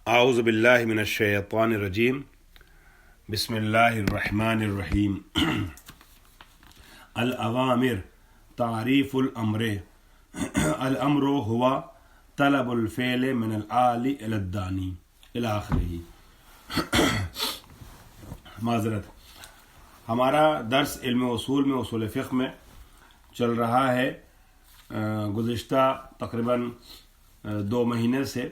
اعوذ باللہ من الشیطان الرجیم بسم اللہ الرحمن الرحیم الاوامر تعریف الامر الامر ہوا طلب الفعل من العالی الی الدانی الی آخرہ۔ معذرت، ہمارا درس علم اصول میں اصول فقہ میں چل رہا ہے۔ گزشتہ تقریباً 2 مہینے سے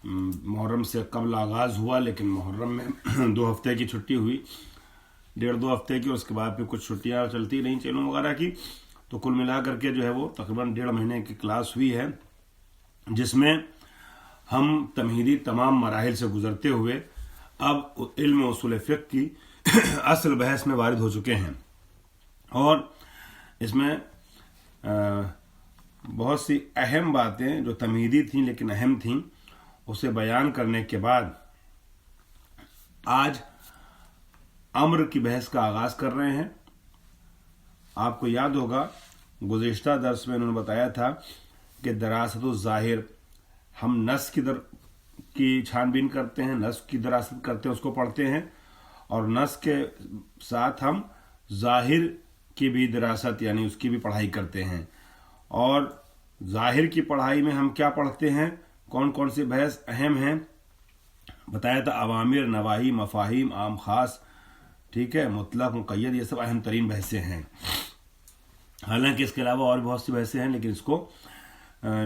محرم سے قبل آغاز ہوا، لیکن محرم میں 2 ہفتے کی چھٹی ہوئی، 1.5-2 ہفتے کی، اور اس کے بعد پھر کچھ چھٹیاں چلتی رہیں چیلوں وغیرہ کی، تو کل ملا کر کے جو ہے وہ تقریباً 1.5 مہینے کی کلاس ہوئی ہے، جس میں ہم تمہیدی تمام مراحل سے گزرتے ہوئے اب علم اصول فقہ کی اصل بحث میں وارد ہو چکے ہیں، اور اس میں بہت سی اہم باتیں جو تمہیدی تھیں لیکن اہم تھیں اسے بیان کرنے کے بعد آج امر کی بحث کا آغاز کر رہے ہیں۔ آپ کو یاد ہوگا گزشتہ درس میں انہوں نے بتایا تھا کہ دراست الظاہر، ہم نص کی چھان بین کرتے ہیں، نص کی دراست کرتے ہیں، اس کو پڑھتے ہیں، اور نص کے ساتھ ہم ظاہر کی بھی دراست یعنی اس کی بھی پڑھائی کرتے ہیں۔ اور ظاہر کی پڑھائی میں ہم کیا پڑھتے ہیں، کون کون سی بحث اہم ہیں، بتایا تھا اوامر، نواہی، مفاہیم، عام خاص، ٹھیک ہے، مطلق، مقید، یہ سب اہم ترین بحثیں ہیں۔ حالانکہ اس کے علاوہ اور بہت سی بحثیں ہیں، لیکن اس کو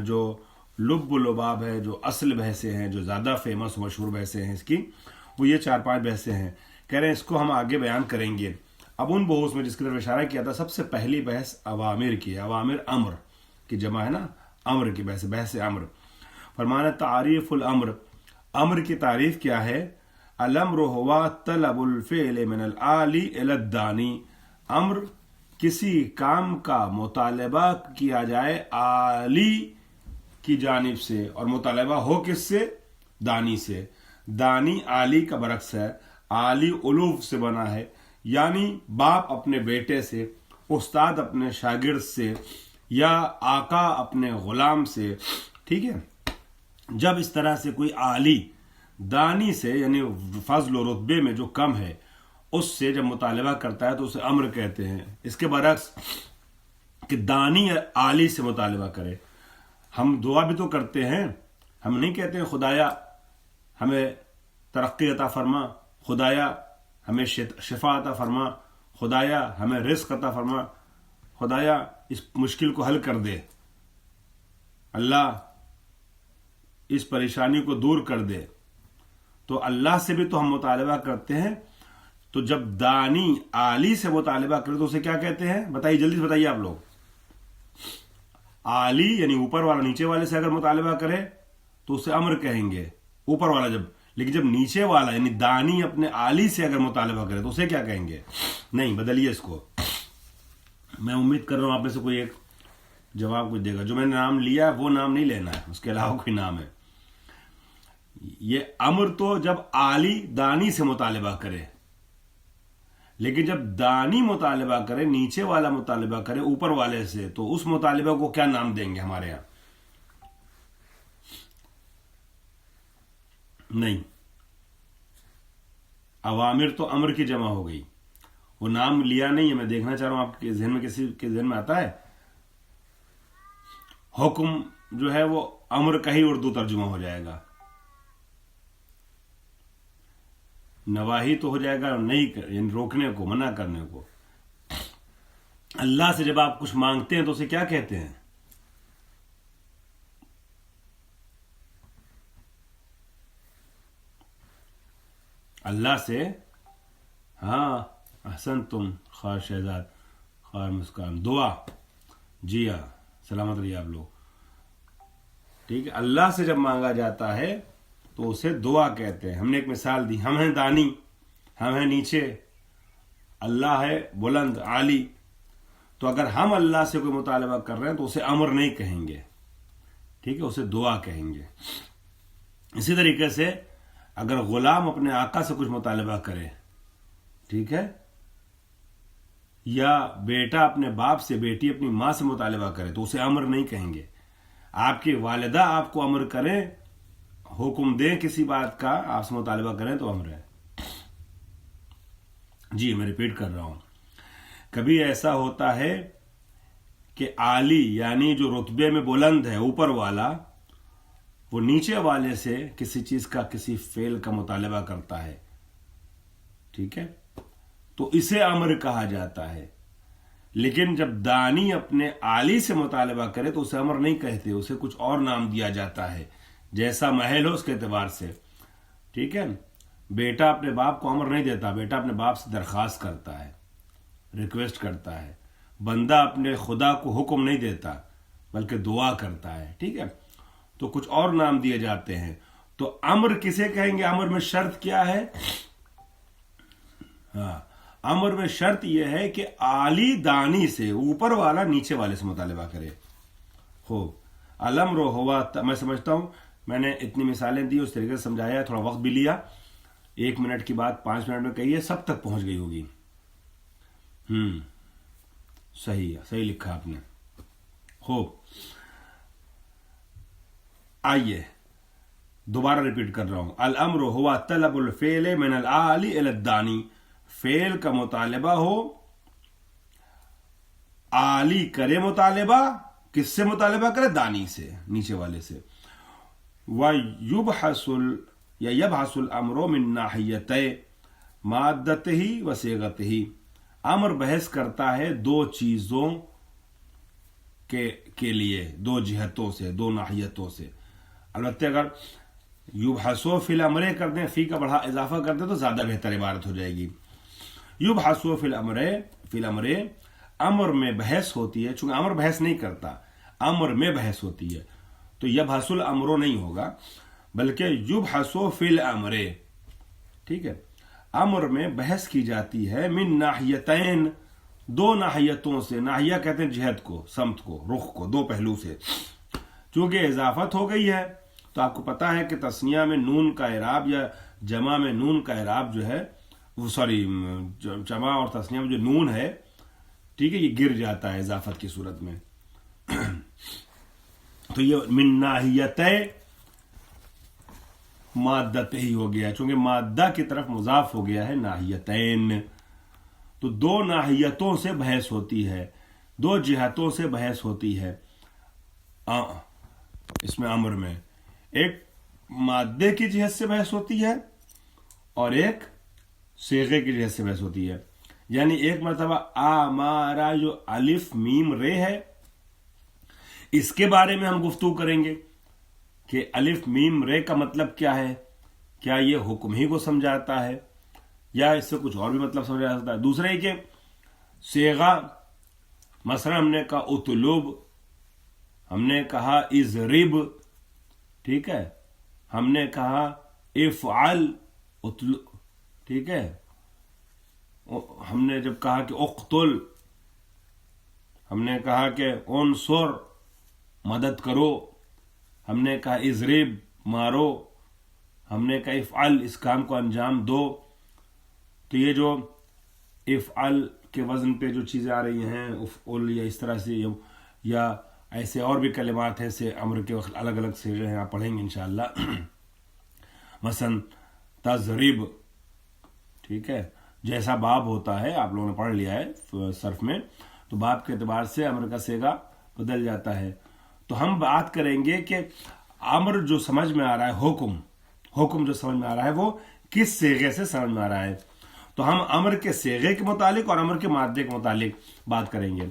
جو لب و لباب ہے، جو اصل بحثیں ہیں، جو زیادہ فیمس مشہور بحثیں ہیں اس کی، وہ یہ 4-5 بحثیں ہیں۔ کہہ رہے ہیں اس کو ہم آگے بیان کریں گے۔ اب ان بحوث میں جس کی طرف اشارہ کیا تھا، سب سے پہلی بحث اوامر کی ہے۔ اوامر امر کی جمع ہے نا، امر کی بحث، بحث امر۔ فرمانا تعریف الامر، امر کی تعریف کیا ہے؟ الامر ہوا طلب الفعل من العالی الی الدانی، امر کسی کام کا مطالبہ کیا جائے عالی کی جانب سے، اور مطالبہ ہو کس سے؟ دانی سے۔ دانی عالی کا برعکس ہے، عالی علوف سے بنا ہے، یعنی باپ اپنے بیٹے سے، استاد اپنے شاگرد سے، یا آقا اپنے غلام سے، ٹھیک ہے۔ جب اس طرح سے کوئی عالی دانی سے، یعنی فضل و رتبے میں جو کم ہے، اس سے جب مطالبہ کرتا ہے تو اسے امر کہتے ہیں۔ اس کے برعکس کہ دانی عالی سے مطالبہ کرے، ہم دعا بھی تو کرتے ہیں، ہم نہیں کہتے ہیں خدایا ہمیں ترقی عطا فرما، خدایا ہمیں شفا عطا فرما، خدایا ہمیں رزق عطا فرما، خدایا اس مشکل کو حل کر دے، اللہ اس پریشانی کو دور کر دے۔ تو اللہ سے بھی تو ہم مطالبہ کرتے ہیں، تو جب دانی عالی سے مطالبہ کرے تو اسے کیا کہتے ہیں؟ بتائیے، جلدی سے بتائیے آپ لوگ۔ عالی یعنی اوپر والا نیچے والے سے اگر مطالبہ کرے تو اسے امر کہیں گے، اوپر والا جب، لیکن جب نیچے والا یعنی دانی اپنے عالی سے اگر مطالبہ کرے تو اسے کیا کہیں گے؟ نہیں، بدلیے اس کو۔ میں امید کر رہا ہوں آپ میں سے کوئی ایک جواب کچھ دے گا۔ جو میں نے نام لیا وہ نام نہیں لینا ہے، اس کے علاوہ کوئی نام ہے۔ یہ امر تو جب عالی دانی سے مطالبہ کرے، لیکن جب دانی مطالبہ کرے، نیچے والا مطالبہ کرے اوپر والے سے، تو اس مطالبہ کو کیا نام دیں گے ہمارے یہاں؟ نہیں، اوامر تو امر کی جمع ہو گئی، وہ نام لیا نہیں ہے۔ میں دیکھنا چاہ رہا ہوں آپ کے ذہن میں، کسی کے ذہن میں آتا ہے؟ حکم جو ہے وہ امر کا ہی اردو ترجمہ ہو جائے گا، نواہی تو ہو جائے گا نہیں، یعنی روکنے کو، منع کرنے کو۔ اللہ سے جب آپ کچھ مانگتے ہیں تو اسے کیا کہتے ہیں؟ اللہ سے، ہاں احسن تم، خواہ شہزاد، خواہ مسکان، دعا، جی ہاں، سلامت رہیے آپ لوگ، ٹھیک ہے۔ اللہ سے جب مانگا جاتا ہے تو اسے دعا کہتے ہیں۔ ہم نے ایک مثال دی، ہم ہیں دانی، ہم ہیں نیچے، اللہ ہے بلند عالی، تو اگر ہم اللہ سے کوئی مطالبہ کر رہے ہیں تو اسے امر نہیں کہیں گے، ٹھیک ہے، اسے دعا کہیں گے۔ اسی طریقے سے اگر غلام اپنے آقا سے کچھ مطالبہ کرے، ٹھیک ہے، یا بیٹا اپنے باپ سے، بیٹی اپنی ماں سے مطالبہ کرے تو اسے امر نہیں کہیں گے۔ آپ کی والدہ آپ کو امر کرے، حکم دیں کسی بات کا، آپ سے مطالبہ کریں تو امر ہے. جی میں ریپیٹ کر رہا ہوں. کبھی ایسا ہوتا ہے کہ عالی یعنی جو رتبے میں بلند ہے، اوپر والا، وہ نیچے والے سے کسی چیز کا، کسی فعل کا مطالبہ کرتا ہے. ٹھیک ہے، تو اسے امر کہا جاتا ہے. لیکن جب دانی اپنے عالی سے مطالبہ کرے تو اسے امر نہیں کہتے، اسے کچھ اور نام دیا جاتا ہے، جیسا محل ہو اس کے اعتبار سے. ٹھیک ہے، بیٹا اپنے باپ کو امر نہیں دیتا، بیٹا اپنے باپ سے درخواست کرتا ہے، ریکویسٹ کرتا ہے. بندہ اپنے خدا کو حکم نہیں دیتا بلکہ دعا کرتا ہے. ٹھیک ہے، تو کچھ اور نام دیے جاتے ہیں. تو امر کسے کہیں گے؟ امر میں شرط کیا ہے؟ ہاں، امر میں شرط یہ ہے کہ عالی دانی سے، اوپر والا نیچے والے سے مطالبہ کرے. ہو الامر ہوا، میں سمجھتا ہوں میں نے اتنی مثالیں دی، اس طریقے سے سمجھایا، تھوڑا وقت بھی لیا. 1 منٹ کی بات 5 منٹ میں کہیے، سب تک پہنچ گئی ہوگی. صحیح ہے، صحیح لکھا آپ نے. ہو آئیے دوبارہ ریپیٹ کر رہا ہوں. الامر ہوا طلب الفعل من العالی الی الدانی، فعل کا مطالبہ ہو، عالی کرے مطالبہ، کس سے مطالبہ کرے؟ دانی سے، نیچے والے سے. وَيُبْحَثُ يَبْحَثُ الْأَمْرُ مِن نَاحِيَتَيْ مَادَّتِهِ وَصِيغَتِهِ، امر بحث کرتا ہے دو چیزوں کے لیے، دو جہتوں سے، دو ناحیتوں سے. البتہ اگر یبحثو فی الامر کر دیں، فی کا بڑھا اضافہ کر دیں تو زیادہ بہتر عبارت ہو جائے گی. یبحثو فی الامر، امر میں بحث ہوتی ہے. چونکہ امر بحث نہیں کرتا، امر میں بحث ہوتی ہے، تو یبحث الامر نہیں ہوگا بلکہ یبحثو فی الامر. ٹھیک ہے، امر میں بحث کی جاتی ہے من ناحیتین، دو ناحیتوں سے. ناحیہ کہتے ہیں جہت کو، سمت کو، رخ کو، دو پہلو سے. چونکہ اضافت ہو گئی ہے تو آپ کو پتا ہے کہ تثنیہ میں نون کا اعراب یا جمع میں نون کا اعراب جو ہے، جمع اور تثنیہ میں جو نون ہے، ٹھیک ہے، یہ گر جاتا ہے اضافت کی صورت میں. تو یہ من ناحیتہ مادت ہی ہو گیا، چونکہ مادہ کی طرف مضاف ہو گیا ہے ناحیتین. تو دو ناحیتوں سے بحث ہوتی ہے، دو جہتوں سے بحث ہوتی ہے اس میں امر میں. ایک مادے کی جہت سے بحث ہوتی ہے اور ایک صیغے کی جہت سے بحث ہوتی ہے. یعنی ایک مرتبہ آمارا جو الف میم رے ہے، اس کے بارے میں ہم گفتگو کریں گے کہ الف میم رے کا مطلب کیا ہے، کیا یہ حکم ہی کو سمجھاتا ہے یا اس سے کچھ اور بھی مطلب سمجھا جا سکتا ہے. دوسرے کہ صیغہ، مثلا ہم نے کہا اطلب، ہم نے کہا اضرب، ٹھیک ہے، ہم نے کہا افعل، ٹھیک ہے، ہم نے جب کہا کہ اقتل، ہم نے کہا کہ انصر، مدد کرو، ہم نے کہا اضرب، مارو، ہم نے کہا افعل، اس کام کو انجام دو. تو یہ جو افعل کے وزن پہ جو چیزیں آ رہی ہیں، افعل یا اس طرح سے، یا ایسے اور بھی کلمات ہیں، سے امر کے الگ الگ صیغے ہیں، آپ پڑھیں گے انشاءاللہ. مثلا تضرب، ٹھیک ہے، جیسا باب ہوتا ہے، آپ لوگوں نے پڑھ لیا ہے صرف میں، تو باب کے اعتبار سے امر کا صیغہ بدل جاتا ہے. تو ہم بات کریں گے کہ امر جو سمجھ میں آ رہا ہے، حکم جو سمجھ میں آ رہا ہے، وہ کس صیغے سے سمجھ میں آ رہا ہے. تو ہم امر کے صیغے کے متعلق اور امر کے مادے کے متعلق بات کریں گے.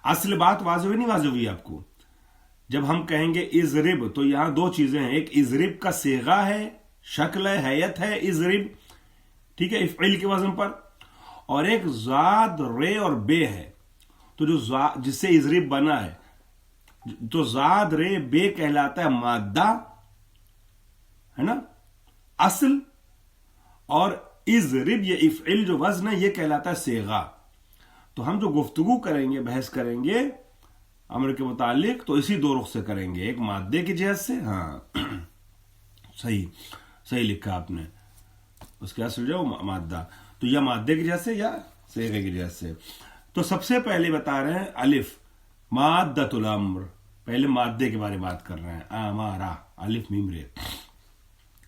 اصل بات واضح ہوئی نہیں واضح ہوئی آپ کو؟ جب ہم کہیں گے اضرب تو یہاں دو چیزیں ہیں، ایک اضرب کا صیغہ ہے، شکل ہے، حیت ہے اضرب، ٹھیک ہے، افعل کے وزن پر، اور ایک زاد رے اور بے ہے. تو جو جس سے اضرب بنا ہے، تو زاد رے بے کہلاتا ہے مادہ، ہے نا، اصل، اور اضرب یہ افعل جو وزن ہے یہ کہلاتا ہے صیغہ. تو ہم جو گفتگو کریں گے، بحث کریں گے امر کے متعلق، تو اسی دو رخ سے کریں گے، ایک مادے کی جہت سے، ہاں صحیح لکھا آپ نے، اس کے اصل جو مادہ، تو یا مادے کی جہت سے یا صیغے کی جہت سے. تو سب سے پہلے بتا رہے ہیں الف مادۃ الامر، پہلے مادے کے بارے میں بات کر رہے ہیں. آمارا، الف میم رے.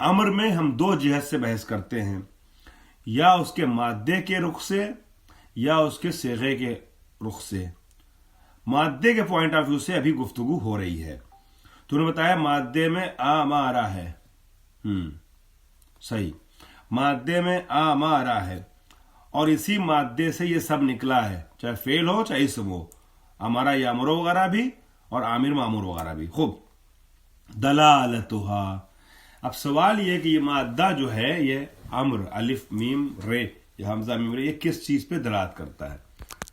امر میں ہم دو جہت سے بحث کرتے ہیں، یا اس کے مادے کے رخ سے یا اس کے صیغے کے رخ سے۔ مادے کے پوائنٹ آف ویو سے ابھی گفتگو ہو رہی ہے۔ تو نے بتایا مادے میں آمارا ہے، صحیح، مادے میں آمارا ہے، اور اسی مادے سے یہ سب نکلا ہے، چاہے فعل ہو چاہے اسم ہو، ہمارا یامر وغیرہ بھی اور عامر معمور وغیرہ بھی۔ خوب، دلالتها، اب سوال یہ کہ یہ مادہ جو ہے، یہ امر الف میم رے، یہ حمزہ میم رے، یہ کس چیز پہ دلالت کرتا ہے؟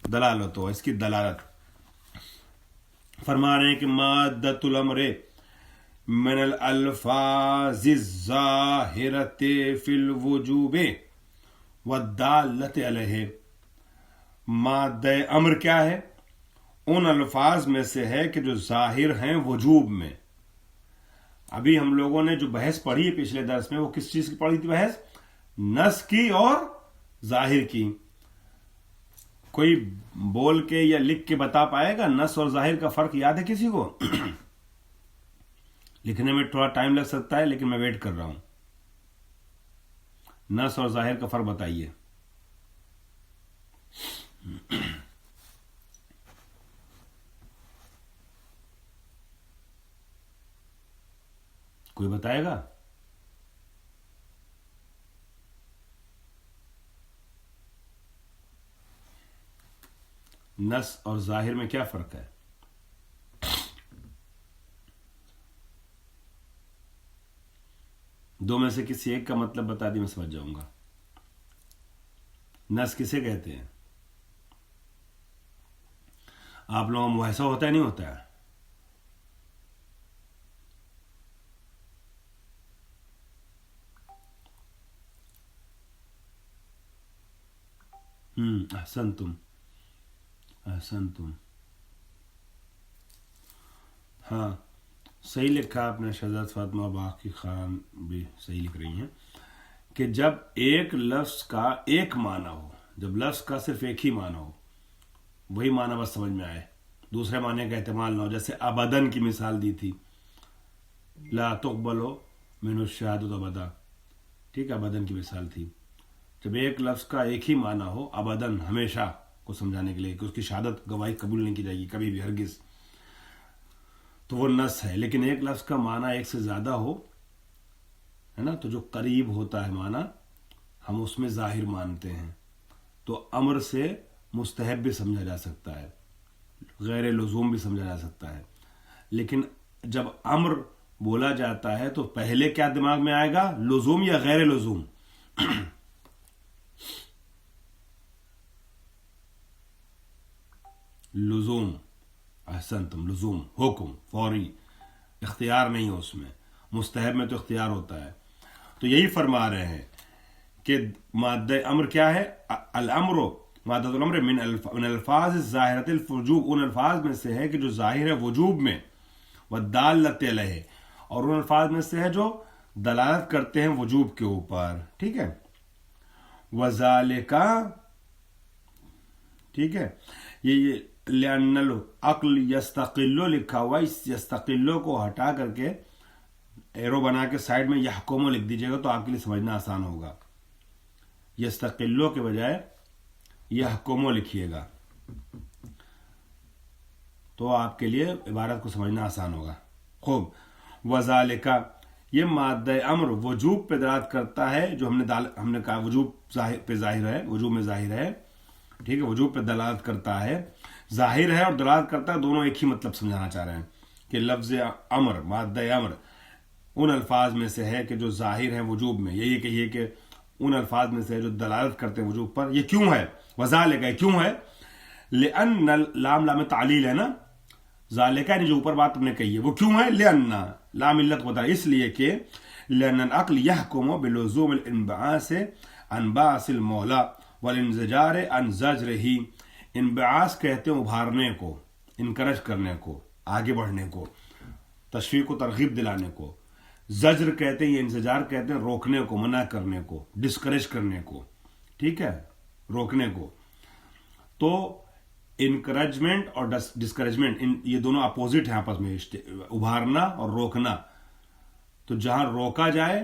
دلالتها، اس کی دلالت فرما رہے ہیں کہ مادۃ الامر من الالفاظ الظاہرۃ فی الوجوب والدالۃ علیہ۔ مادہ امر کیا ہے؟ ان الفاظ میں سے ہے کہ جو ظاہر ہیں وجوب میں۔ ابھی ہم لوگوں نے جو بحث پڑھی ہے پچھلے درس میں، وہ کس چیز کی پڑھی تھی بحث؟ نص کی اور ظاہر کی۔ کوئی بول کے یا لکھ کے بتا پائے گا نص اور ظاہر کا فرق؟ یاد ہے کسی کو؟ لکھنے میں تھوڑا ٹائم لگ سکتا ہے، لیکن میں ویٹ کر رہا ہوں۔ نص اور ظاہر کا فرق بتائیے۔ کوئی بتائے گا؟ نص اور ظاہر میں کیا فرق ہے؟ دو میں سے کسی ایک کا مطلب بتا دی، میں سمجھ جاؤں گا۔ نص کسے کہتے ہیں؟ آپ لوگوں میں ایسا ہوتا ہے نہیں ہوتا ہے؟ احسنتم احسنتم، ہاں صحیح لکھا آپ نے۔ شہزاد فاطمہ باقی خان بھی صحیح لکھ رہی ہیں کہ جب ایک لفظ کا ایک معنی ہو، جب لفظ کا صرف ایک ہی معنی ہو، وہی معنی بس سمجھ میں آئے، دوسرے معنی کا احتمال نہ ہو۔ جیسے ابدن کی مثال دی تھی، لا تقبل من الشہادۃ ابدا، ٹھیک ہے، ابدن کی مثال تھی۔ جب ایک لفظ کا ایک ہی معنی ہو، ابدن ہمیشہ کو سمجھانے کے لیے کہ اس کی شہادت گواہی قبول نہیں کی جائے گی کبھی بھی، ہرگز، تو وہ نص ہے۔ لیکن ایک لفظ کا معنی ایک سے زیادہ ہو، ہے نا، تو جو قریب ہوتا ہے معنی، ہم اس میں ظاہر مانتے ہیں۔ تو امر سے مستحب بھی سمجھا جا سکتا ہے، غیر لزوم بھی سمجھا جا سکتا ہے۔ لیکن جب امر بولا جاتا ہے تو پہلے کیا دماغ میں آئے گا؟ لزوم یا غیر لزوم؟ لزوم، احسنتم، لزوم، حکم، فوری، اختیار نہیں ہو اس میں۔ مستحب میں تو اختیار ہوتا ہے۔ تو یہی فرما رہے ہیں کہ مادہ امر کیا ہے؟ الامر، مادہ الامر من الفاظ ظاہرۃ الوجوب، ان الفاظ میں سے ہے کہ جو ظاہر ہے وجوب میں، والدالۃ علیہ، اور ان الفاظ میں سے ہے جو دلالت کرتے ہیں وجوب کے اوپر، ٹھیک ہے۔ وذالک، ٹھیک ہے، یہ لأن العقل یستقل لکھا ہوا، اس یستقلو کو ہٹا کر کے ایرو بنا کے سائڈ میں یحکمو لکھ دیجیے گا تو آپ کے لیے سمجھنا آسان ہوگا۔ یستقلو کے بجائے یحکمو لکھیے گا تو آپ کے لیے عبارت کو سمجھنا آسان ہوگا۔ خوب، وذالک، یہ مادہ امر وجوب پہ دلالت کرتا ہے، جو ہم نے کہا وجوب پہ ظاہر ہے، وجوب میں ظاہر ہے، ٹھیک ہے، وجوب پہ دلالت کرتا ہے، ظاہر ہے اور دلالت کرتا ہے، دونوں ایک ہی مطلب سمجھانا چاہ رہے ہیں کہ لفظ امر، مادہ امر ان الفاظ میں سے ہے کہ جو ظاہر ہے وجوب میں۔ یہی کہیے کہ ان الفاظ میں سے ہے جو دلالت کرتے ہیں وجوب پر۔ یہ کیوں ہے؟ وذالک، کیوں ہے؟ لأن لام تعلیل ہے نا، ذالک یعنی جو اوپر بات ہم نے کہی ہے وہ کیوں ہے؟ لأن لام علت کو بتا، اس لیے کہ لأن العقل يحكم بلزوم الانبعاث عن بعث المولا والانزجار عن زجره۔ انبعاث کہتے ہیں ابھارنے کو، انکرج کرنے کو، آگے بڑھنے کو، تشویق و ترغیب دلانے کو۔ زجر کہتے ہیں، یہ انزجار کہتے ہیں روکنے کو، منع کرنے کو، ڈسکریج کرنے کو، ٹھیک ہے، روکنے کو۔ تو انکریجمنٹ اور ڈسکریجمنٹ، یہ دونوں اپوزٹ ہیں آپس میں، ابھارنا اور روکنا۔ تو جہاں روکا جائے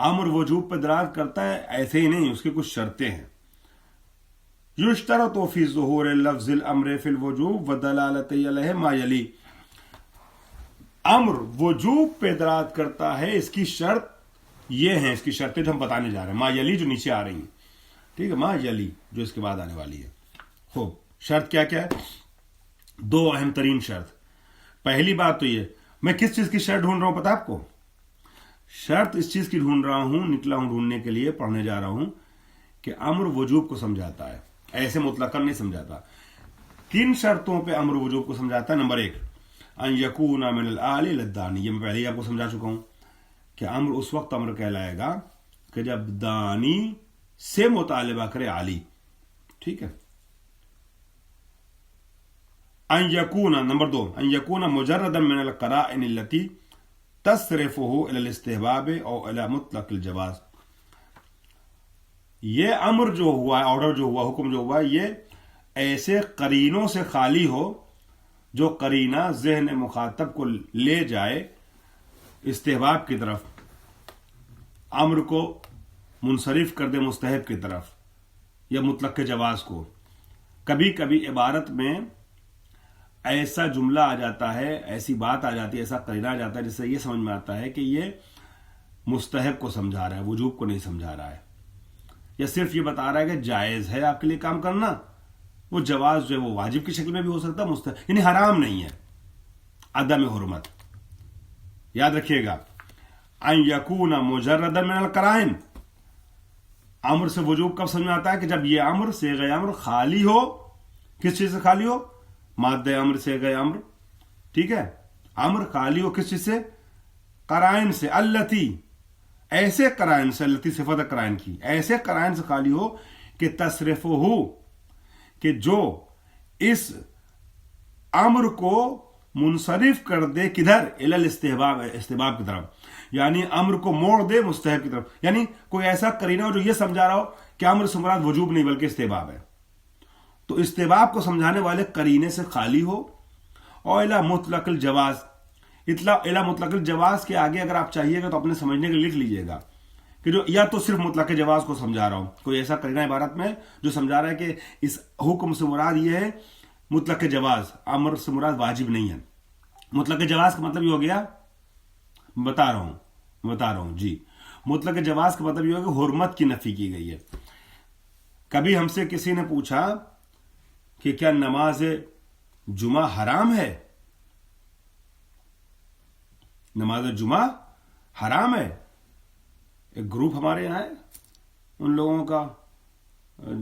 امر وجوب پہ دلالت کرتا ہے ایسے ہی نہیں، اس کی کچھ شرطیں ہیں. یشترط فی ظہور لفظ الامر فی الوجوب ودلالت علیہ ما یلی. امر وجوب پہ دلالت کرتا ہے، اس کی شرط یہ ہیں، اس کی شرطیں جو ہم بتانے جا رہے ہیں، ما یلی جو نیچے آ رہی ہیں، ٹھیک ہے، ما یلی جو اس کے بعد آنے والی ہے. خوب، شرط کیا کیا ہے؟ دو اہم ترین شرط. پہلی بات تو یہ، میں کس چیز کی شرط ڈھونڈ رہا ہوں پتا آپ کو؟ شرط اس چیز کی ڈھونڈ رہا ہوں، نکلا ہوں ڈھونڈنے کے لیے، پڑھنے جا رہا ہوں کہ امر وجوب کو سمجھاتا ہے، ایسے مطلقاً نہیں سمجھاتا. کن شرطوں پہ امر وجوب کو سمجھاتا ہے؟ نمبر 1 ان یکون من الآل للدانی. یہ میں پہلے ہی آپ کو سمجھا چکا ہوں کہ امر اس وقت امر کہلائے گا کہ جب دانی سے مطالبہ کرے عالی. ٹھیک ہے. ان یکون، نمبر 2 ان یکون مجردا من القرائن التي تصرفه الى الاستحباب او الى مطلق الجواز. یہ امر جو ہوا، آرڈر جو ہوا، حکم جو ہوا، یہ ایسے قرینوں سے خالی ہو جو قرینہ ذہن مخاطب کو لے جائے استحباب کی طرف، امر کو منصرف کر دے مستحب کی طرف یا مطلق کے جواز کو. کبھی کبھی عبارت میں ایسا جملہ آ جاتا ہے، ایسی بات آ جاتی ہے، ایسا قرینہ آ جاتا ہے جس سے یہ سمجھ میں آتا ہے کہ یہ مستحب کو سمجھا رہا ہے، وجوب کو نہیں سمجھا رہا ہے، یا صرف یہ بتا رہا ہے کہ جائز ہے آپ کے لیے کام کرنا. وہ جواز جو ہے وہ واجب کی شکل میں بھی ہو سکتا ہے، مستحب یعنی حرام نہیں ہے، عدم حرمت. یاد رکھیے گا، ان یکون مجردا من القرائن. امر سے وجوب کب سمجھ میں آتا ہے؟ کہ جب یہ امر صیغہ امر خالی ہو. کس چیز سے خالی ہو؟ مادہ امر صیغہ امر. ٹھیک ہے، امر خالی ہو کس چیز سے؟ قرائن سے. التی، ایسے قرائن سے، التی صفت قرائن کی، ایسے قرائن سے خالی ہو کہ تصرف ہو، کہ جو اس امر کو منصرف کر دے کدھر؟ الی الاستحباب، استحباب کی طرف، یعنی امر کو موڑ دے مستحب کی طرف. یعنی کوئی ایسا قرینہ ہو جو یہ سمجھا رہا ہو کہ امر سے مراد وجوب نہیں بلکہ استحباب ہے. تو استحباب کو سمجھانے والے قرینے سے خالی ہو. اور الی مطلق الجواز، الی مطلق الجواز کے آگے اگر آپ چاہیے گا تو اپنے سمجھنے کے لکھ لیجئے گا کہ جو یا تو صرف مطلق جواز کو سمجھا رہا ہوں، کوئی ایسا قرینہ عبارت میں جو سمجھا رہا ہے کہ اس حکم سے مراد یہ ہے مطلق جواز، امر سے مراد واجب نہیں ہے. مطلق جواز کا مطلب یہ ہو گیا، بتا رہا ہوں جی، مطلق جواز کا مطلب یہ ہو کہ حرمت کی نفی کی گئی ہے. کبھی ہم سے کسی نے پوچھا کہ کیا نماز جمعہ حرام ہے؟ نماز جمعہ حرام ہے. ایک گروپ ہمارے یہاں ہے، ان لوگوں کا،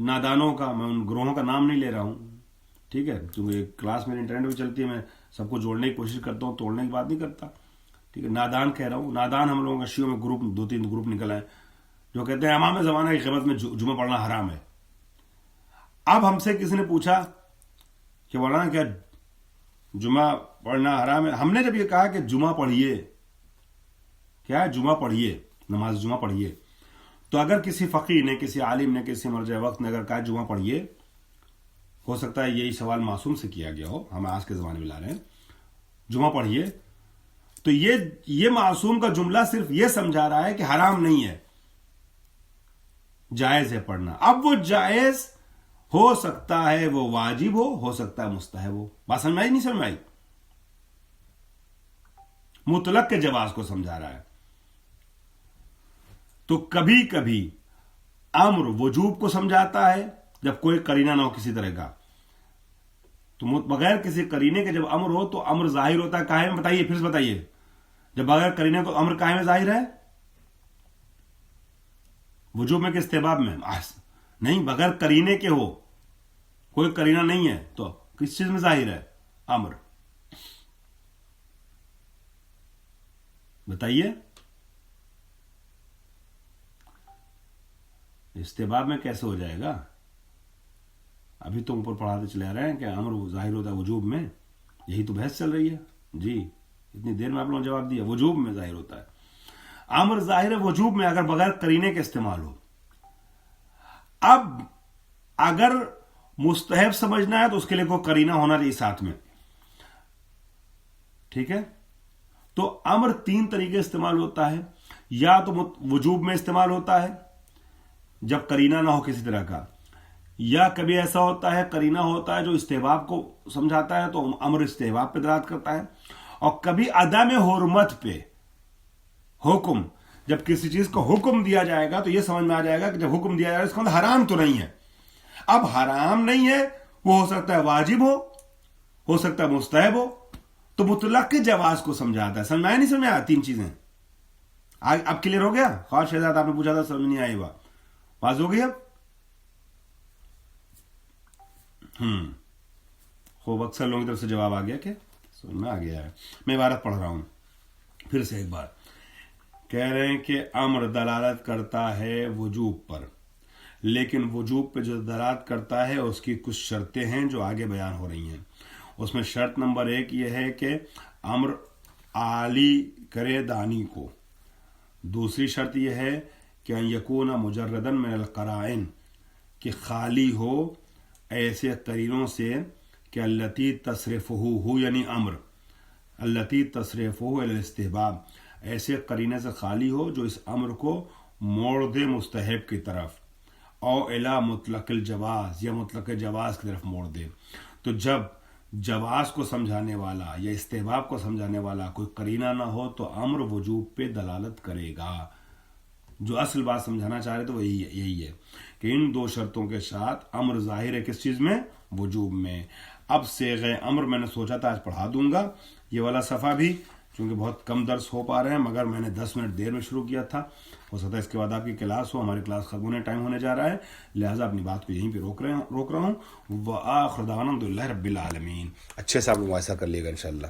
نادانوں کا، میں ان گروہوں کا نام نہیں لے رہا ہوں، ٹھیک ہے، کیونکہ کلاس میں انٹرنیٹ پہ چلتی ہے، میں سب کو جوڑنے کی کوشش کرتا ہوں، توڑنے کی بات نہیں کرتا، ٹھیک ہے. نادان کہہ رہا ہوں، نادان ہم لوگوں کا شیعوں میں گروپ 2-3 گروپ نکل آئے جو کہتے ہیں امام زمانہ کی قیامت میں جمعہ پڑھنا حرام ہے. اب ہم سے کسی نے پوچھا کہ مولانا کیا جمعہ پڑھنا حرام ہے؟ ہم نے جب یہ کہا کہ جمعہ پڑھیے، کیا ہے؟ جمعہ پڑھیے، نماز جمعہ پڑھیے، تو اگر کسی فقیہ نے، کسی عالم نے، کسی مرجع وقت نے اگر کہا جمعہ پڑھیے، ہو سکتا ہے یہی سوال معصوم سے کیا گیا ہو، ہم آج کے زمانے میں لا رہے ہیں، جمعہ پڑھیے، تو یہ معصوم کا جملہ صرف یہ سمجھا رہا ہے کہ حرام نہیں ہے، جائز ہے پڑھنا. اب وہ جائز ہو سکتا ہے وہ واجب ہو سکتا ہے مستحب ہو. بات سمجھ آئی نہیں سمجھ آئی؟ مطلق کے جواز کو سمجھا رہا ہے. تو کبھی کبھی امر وجوب کو سمجھاتا ہے جب کوئی قرینہ نہ ہو کسی طرح کا. تو بغیر کسی قرینے کے جب امر ہو تو امر ظاہر ہوتا ہے کاہے میں؟ بتائیے، پھر سے بتائیے، جب بغیر قرینے کو امر کاہے میں ظاہر ہے؟ وجوب میں کہ استحباب میں؟ نہیں، بغیر قرینے کے ہو، کوئی قرینہ نہیں ہے تو کس چیز میں ظاہر ہے امر؟ بتائیے. استحباب میں کیسے ہو جائے گا؟ ابھی تو اوپر پڑھاتے چلے آ رہے ہیں کہ امر ظاہر ہوتا ہے وجوب میں، یہی تو بحث چل رہی ہے جی. اتنی دیر میں آپ لوگوں نے جواب دیا وجوب میں ظاہر ہوتا ہے. امر ظاہر ہے وجوب میں اگر بغیر قرینے کے استعمال ہو. اب اگر مستحب سمجھنا ہے تو اس کے لیے کوئی قرینہ ہونا چاہیے ساتھ میں، ٹھیک ہے. تو امر 3 طریقے استعمال ہوتا ہے. یا تو وجوب میں استعمال ہوتا ہے جب قرینہ نہ ہو کسی طرح کا، یا کبھی ایسا ہوتا ہے قرینہ ہوتا ہے جو استحباب کو سمجھاتا ہے تو امر استحباب پہ دلالت کرتا ہے، اور کبھی عدم حرمت پہ حکم، جب کسی چیز کو حکم دیا جائے گا تو یہ سمجھ میں آ جائے گا کہ جب حکم دیا جائے گا اس کا مطلب حرام تو نہیں ہے. اب حرام نہیں ہے، وہ ہو سکتا ہے واجب ہو سکتا ہے مستحب ہو، تو مطلق کے جواز کو سمجھاتا ہے. سمجھ میں آیا نہیں سمجھ میں آیا؟ تین چیزیں اب کلیئر ہو گیا؟ خواہش شہزاد آپ نے پوچھا تھا سمجھ نہیں آئی، واضح ہو گئی اب؟ خوب، اکثر لوگوں کی طرف سے جواب آ گیا کہ سمجھ میں آ گیا ہے. میں عبارت پڑھ رہا ہوں پھر سے ایک بار. کہہ رہے ہیں کہ امر دلالت کرتا ہے وجوب پر، لیکن وجوب پہ جو دلالت کرتا ہے اس کی کچھ شرطیں ہیں جو آگے بیان ہو رہی ہیں. اس میں شرط نمبر 1 یہ ہے کہ امر عالی کرے دانی کو. دوسری شرط یہ ہے کہ ان یکون مجردا من القرائن، کہ خالی ہو ایسے قرینوں سے کہ التی تصرفہ ہو، یعنی امر التی تصرفہ الی الاستحباب، ایسے قرینے سے خالی ہو جو اس امر کو موڑ دے مستحب کی طرف، او الی مطلق الجواز، یا مطلق جواز کی طرف موڑ دے. تو جب جواز کو سمجھانے والا یا استحباب کو سمجھانے والا کوئی قرینہ نہ ہو تو امر وجوب پہ دلالت کرے گا. جو اصل بات سمجھانا چاہ رہے تو وہ یہی ہے کہ ان دو شرطوں کے ساتھ امر ظاہر ہے کس چیز میں؟ وجوب میں. اب صیغہ امر میں نے سوچا تھا آج پڑھا دوں گا یہ والا صفحہ بھی، چونکہ بہت کم درس ہو پا رہے ہیں، مگر میں نے 10 منٹ دیر میں شروع کیا تھا، ہو سکتا ہے اس کے بعد آپ کی کلاس ہو. ہماری کلاس ختم ہونے ٹائم ہونے جا رہا ہے، لہٰذا اپنی بات کو یہیں پہ روک رہا ہوں. وآخر دعوانا الحمدللہ رب العالمین. اچھے سے آپ لوگ ایسا کر لیے گا انشاءاللہ.